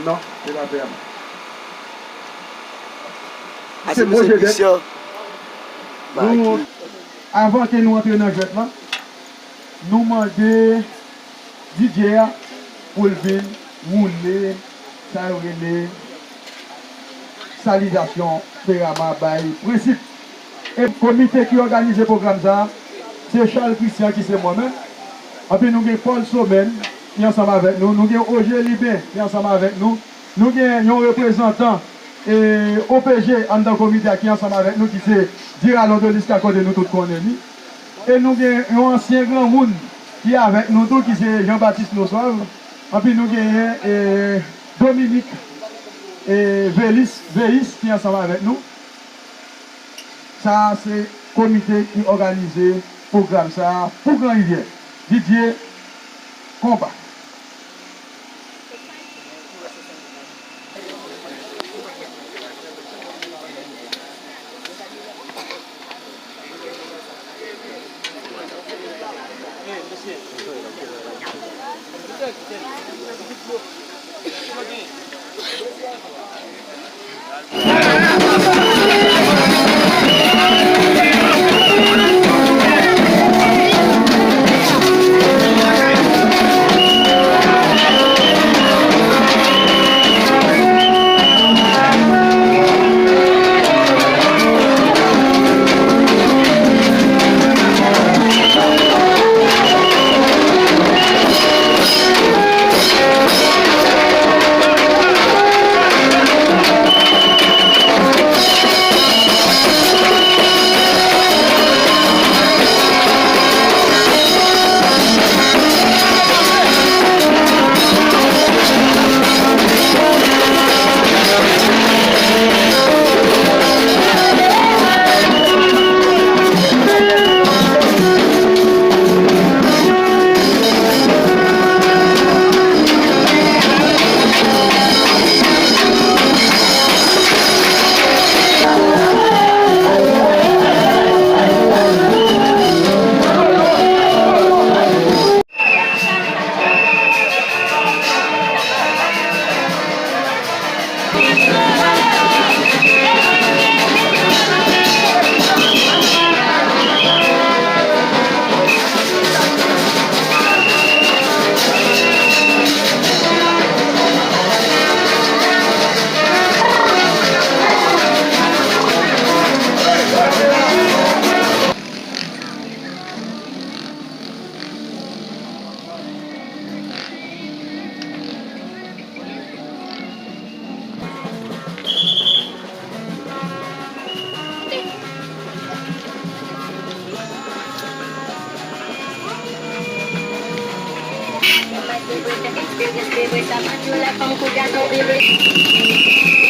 Non, c'est la ferme. Ah, c'est monsieur Christian. Nous, avant que nous entrions dans le jeu là, nous demandons DJ pour le venir rouler, ça les salutations, Ferama, Baye, principe. Et le comité qui organise le programme, c'est Charles Christian qui c'est moi-même. Et puis nous avons Paul Somen qui est ensemble avec nous. Nous avons Roger Libé qui est ensemble avec nous. Nous avons un représentant et OPG en tant que comité qui est ensemble avec nous, qui c'est Diralon de l'Iscako de nous tous connaissons. Et nous avons un ancien grand monde qui est avec nous tous, qui c'est Jean-Baptiste Nossoir. Et puis nous avons Dominique et Vélis qui est ensemble avec nous. Ça, c'est le comité qui organise le programme ça pour Grand Rivière. Didier Combat. Bersama Jula Pengkuda Nobil